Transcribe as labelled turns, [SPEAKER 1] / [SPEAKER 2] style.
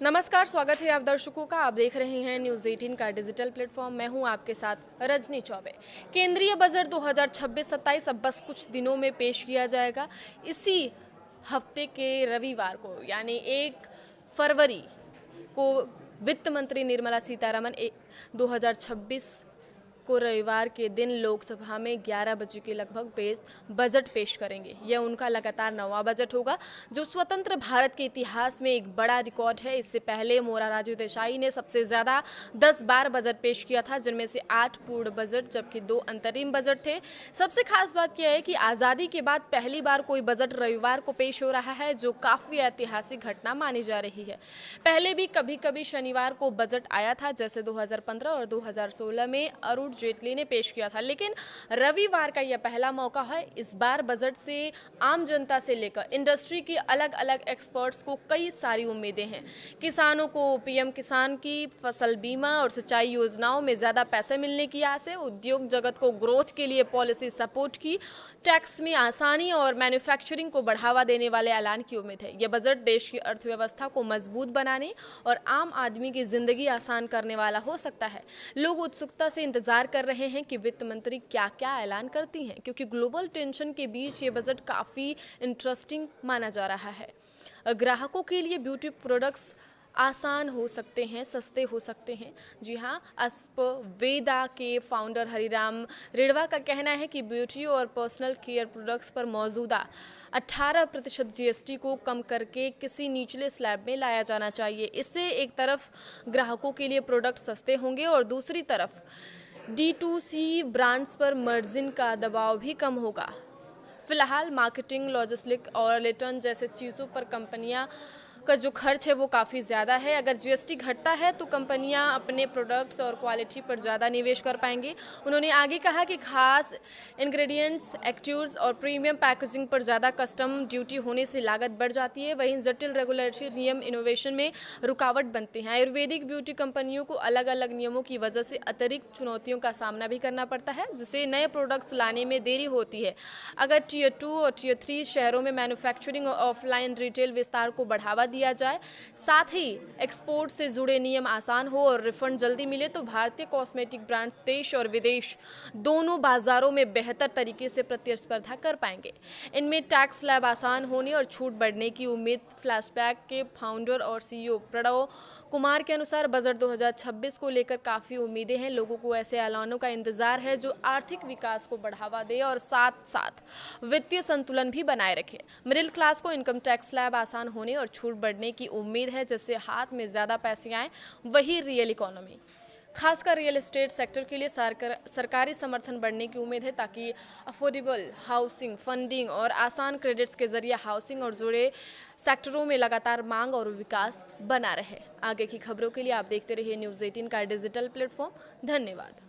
[SPEAKER 1] नमस्कार, स्वागत है आप दर्शकों का। आप देख रहे हैं न्यूज़ 18 का डिजिटल प्लेटफॉर्म। मैं हूं आपके साथ रजनी चौबे। केंद्रीय बजट 2026-27 अब बस कुछ दिनों में पेश किया जाएगा। इसी हफ्ते के रविवार को यानी 1 फरवरी को वित्त मंत्री निर्मला सीतारमण 2026 को रविवार के दिन लोकसभा में 11 बजे के लगभग बजट पेश करेंगे। यह उनका लगातार 9वां बजट होगा, जो स्वतंत्र भारत के इतिहास में एक बड़ा रिकॉर्ड है। इससे पहले मोरारजी देसाई ने सबसे ज़्यादा 10 बार बजट पेश किया था, जिनमें से 8 पूर्ण बजट जबकि 2 अंतरिम बजट थे। सबसे खास बात यह है कि आज़ादी के बाद पहली बार कोई बजट रविवार को पेश हो रहा है, जो काफ़ी ऐतिहासिक घटना मानी जा रही है। पहले भी कभी कभी शनिवार को बजट आया था, जैसे 2015 और 2016 में अरुण जेटली ने पेश किया था, लेकिन रविवार का यह पहला मौका है। इस बार बजट से आम जनता से लेकर इंडस्ट्री के अलग अलग एक्सपर्ट्स को कई सारी उम्मीदें हैं। किसानों को पीएम किसान की फसल बीमा और सिंचाई योजनाओं में ज़्यादा पैसे मिलने की आस है। उद्योग जगत को ग्रोथ के लिए पॉलिसी सपोर्ट की, टैक्स में आसानी और मैन्युफैक्चरिंग को बढ़ावा देने वाले ऐलान की उम्मीद है। यह बजट देश की अर्थव्यवस्था को मजबूत बनाने और आम आदमी की जिंदगी आसान करने वाला हो सकता है। लोग उत्सुकता से इंतजार कर रहे हैं कि वित्त मंत्री क्या क्या ऐलान करती हैं, क्योंकि ग्लोबल टेंशन के बीच ये बजट काफ़ी इंटरेस्टिंग माना जा रहा है। ग्राहकों के लिए ब्यूटी प्रोडक्ट्स आसान हो सकते हैं, सस्ते हो सकते हैं। जी हाँ, वेदा के फाउंडर हरिराम रेणवा का कहना है कि ब्यूटी और पर्सनल केयर प्रोडक्ट्स पर मौजूदा 18% जीएसटी को कम करके किसी निचले स्लैब में लाया जाना चाहिए। इससे एक तरफ ग्राहकों के लिए प्रोडक्ट सस्ते होंगे और दूसरी तरफ D2C ब्रांड्स पर मार्जिन का दबाव भी कम होगा। फिलहाल मार्केटिंग, लॉजिस्टिक और रिटर्न जैसे चीज़ों पर कंपनियां का जो खर्च है वो काफ़ी ज़्यादा है। अगर जीएसटी घटता है तो कंपनियां अपने प्रोडक्ट्स और क्वालिटी पर ज़्यादा निवेश कर पाएंगी। उन्होंने आगे कहा कि खास इंग्रेडिएंट्स, एक्टिव्स और प्रीमियम पैकेजिंग पर ज़्यादा कस्टम ड्यूटी होने से लागत बढ़ जाती है। वहीं जटिल रेगुलेटरी नियम इनोवेशन में रुकावट बनते हैं। आयुर्वेदिक ब्यूटी कंपनियों को अलग अलग नियमों की वजह से अतिरिक्त चुनौतियों का सामना भी करना पड़ता है, जिससे नए प्रोडक्ट्स लाने में देरी होती है। अगर टियर 2 और टियर 3 शहरों में मैन्युफैक्चरिंग और ऑफलाइन रिटेल विस्तार को बढ़ावा दिया जाए, साथ ही एक्सपोर्ट से जुड़े नियम आसान हो और रिफंड जल्दी मिले, तो भारतीय कॉस्मेटिक ब्रांड देश और विदेश दोनों बाजारों में बेहतर तरीके से प्रतिस्पर्धा कर पाएंगे। इनमें टैक्स स्लैब आसान होने और छूट बढ़ने की उम्मीद। फ्लैशबैक के फाउंडर और सीईओ प्रणव कुमार के अनुसार बजट 2026 को लेकर काफ़ी उम्मीदें हैं। लोगों को ऐसे ऐलानों का इंतजार है जो आर्थिक विकास को बढ़ावा दे और साथ साथ वित्तीय संतुलन भी बनाए रखे। मिडिल क्लास को इनकम टैक्स स्लैब आसान होने और छूट बढ़ने की उम्मीद है, जिससे हाथ में ज़्यादा पैसे आए। वही रियल इकोनॉमी, खासकर रियल एस्टेट सेक्टर के लिए सरकारी समर्थन बढ़ने की उम्मीद है, ताकि अफोर्डेबल हाउसिंग, फंडिंग और आसान क्रेडिट्स के जरिए हाउसिंग और जुड़े सेक्टरों में लगातार मांग और विकास बना रहे। आगे की खबरों के लिए आप देखते रहिए न्यूज़ 18 का डिजिटल प्लेटफॉर्म। धन्यवाद।